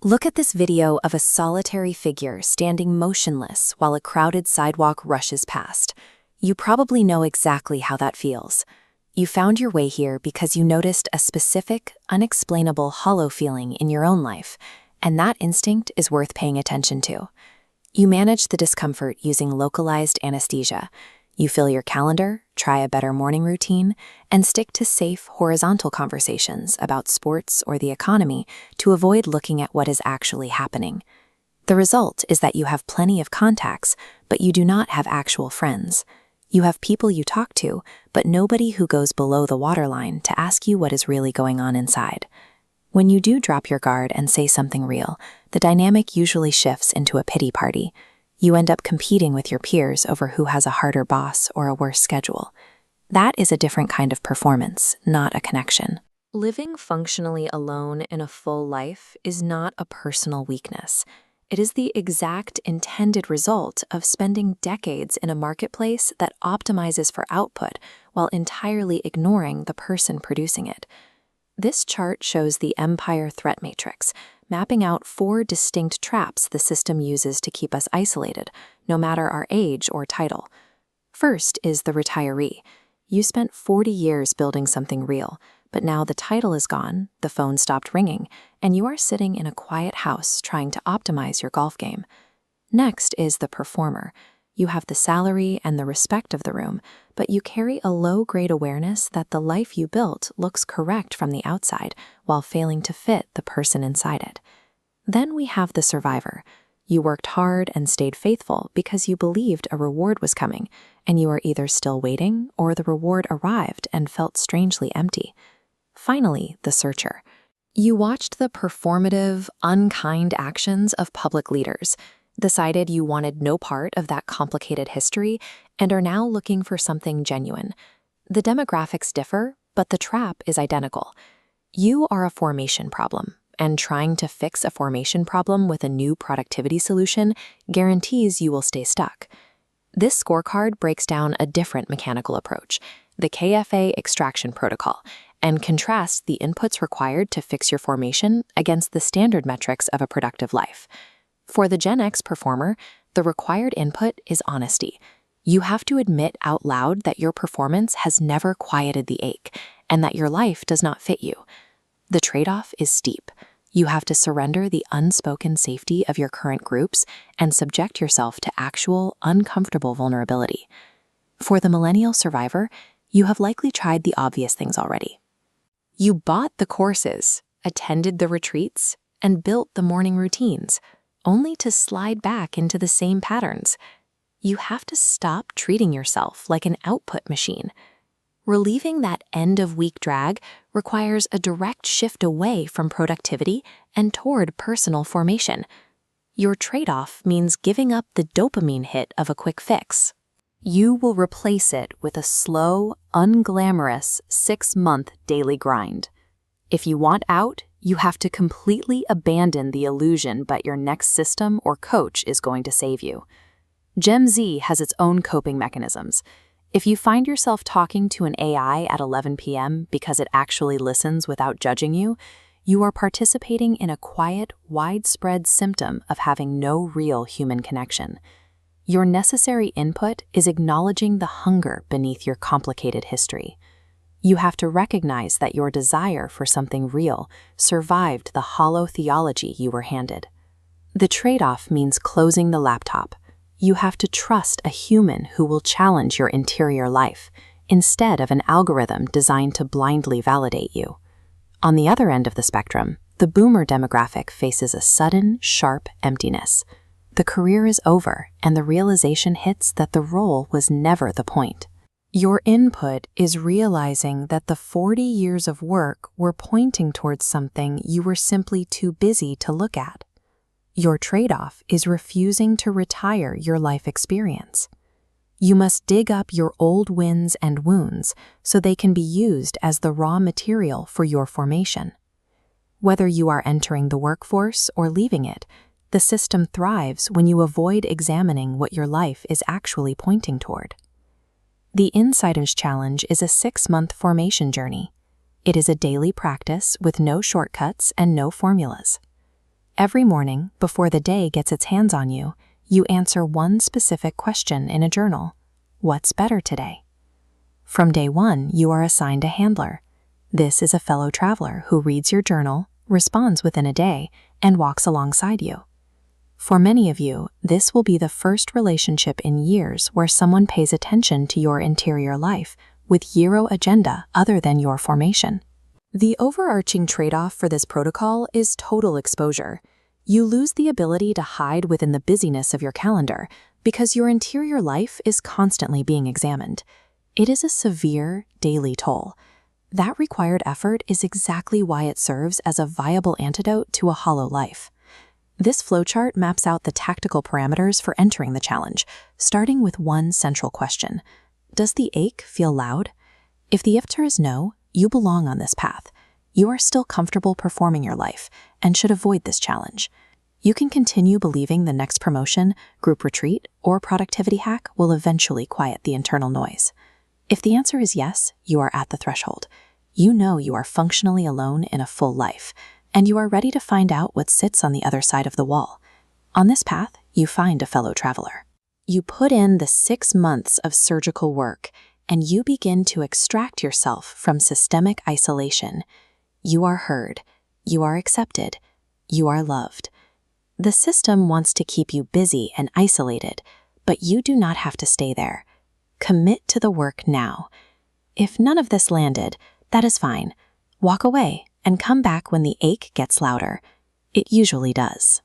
Look at this video of a solitary figure standing motionless while a crowded sidewalk rushes past. You probably know exactly how that feels. You found your way here because you noticed a specific, unexplainable hollow feeling in your own life, and that instinct is worth paying attention to. You manage the discomfort using localized anesthesia. You fill your calendar, try a better morning routine, and stick to safe, horizontal conversations about sports or the economy to avoid looking at what is actually happening. The result is that you have plenty of contacts, but you do not have actual friends. You have people you talk to, but nobody who goes below the waterline to ask you what is really going on inside. When you do drop your guard and say something real, the dynamic usually shifts into a pity party. You end up competing with your peers over who has a harder boss or a worse schedule. That is a different kind of performance, not a connection. Living functionally alone in a full life is not a personal weakness. It is the exact intended result of spending decades in a marketplace that optimizes for output while entirely ignoring the person producing it. This chart shows the Empire threat matrix, mapping out 4 distinct traps the system uses to keep us isolated, no matter our age or title. First is the retiree. You spent 40 years building something real, but now the title is gone, the phone stopped ringing, and you are sitting in a quiet house trying to optimize your golf game. Next is the performer. You have the salary and the respect of the room, but you carry a low-grade awareness that the life you built looks correct from the outside while failing to fit the person inside it. Then we have the survivor. You worked hard and stayed faithful because you believed a reward was coming, and you are either still waiting or the reward arrived and felt strangely empty. Finally, the searcher. You watched the performative, unkind actions of public leaders, decided you wanted no part of that complicated history, and are now looking for something genuine. The demographics differ, but the trap is identical. You are a formation problem, and trying to fix a formation problem with a new productivity solution guarantees you will stay stuck. This scorecard breaks down a different mechanical approach, the KFA extraction protocol, and contrasts the inputs required to fix your formation against the standard metrics of a productive life. For the Gen X performer, the required input is honesty. You have to admit out loud that your performance has never quieted the ache and that your life does not fit you. The trade-off is steep. You have to surrender the unspoken safety of your current groups and subject yourself to actual, uncomfortable vulnerability. For the millennial survivor, you have likely tried the obvious things already. You bought the courses, attended the retreats, and built the morning routines, only to slide back into the same patterns. You have to stop treating yourself like an output machine. Relieving that end-of-week drag requires a direct shift away from productivity and toward personal formation. Your trade-off means giving up the dopamine hit of a quick fix. You will replace it with a slow, unglamorous 6-month daily grind. If you want out, you have to completely abandon the illusion that your next system or coach is going to save you. Gen Z has its own coping mechanisms. If you find yourself talking to an AI at 11 p.m. because it actually listens without judging you, you are participating in a quiet, widespread symptom of having no real human connection. Your necessary input is acknowledging the hunger beneath your complicated history. You have to recognize that your desire for something real survived the hollow theology you were handed. The trade-off means closing the laptop. You have to trust a human who will challenge your interior life, instead of an algorithm designed to blindly validate you. On the other end of the spectrum, the boomer demographic faces a sudden, sharp emptiness. The career is over, and the realization hits that the role was never the point. Your input is realizing that the 40 years of work were pointing towards something you were simply too busy to look at. Your trade-off is refusing to retire your life experience. You must dig up your old wins and wounds so they can be used as the raw material for your formation. Whether you are entering the workforce or leaving it, the system thrives when you avoid examining what your life is actually pointing toward. The Insiders Challenge is a 6-month formation journey. It is a daily practice with no shortcuts and no formulas. Every morning, before the day gets its hands on you, you answer one specific question in a journal. What's better today? From day one, you are assigned a handler. This is a fellow traveler who reads your journal, responds within a day, and walks alongside you. For many of you, this will be the first relationship in years where someone pays attention to your interior life with zero agenda other than your formation. The overarching trade-off for this protocol is total exposure. You lose the ability to hide within the busyness of your calendar because your interior life is constantly being examined. It is a severe daily toll. That required effort is exactly why it serves as a viable antidote to a hollow life. This flowchart maps out the tactical parameters for entering the challenge, starting with one central question. Does the ache feel loud? If the answer is no, you belong on this path. You are still comfortable performing your life and should avoid this challenge. You can continue believing the next promotion, group retreat, or productivity hack will eventually quiet the internal noise. If the answer is yes, you are at the threshold. You know you are functionally alone in a full life, and you are ready to find out what sits on the other side of the wall. On this path, you find a fellow traveler. You put in the 6 months of surgical work, and you begin to extract yourself from systemic isolation. You are heard. You are accepted. You are loved. The system wants to keep you busy and isolated, but you do not have to stay there. Commit to the work now. If none of this landed, that is fine. Walk away and come back when the ache gets louder. It usually does.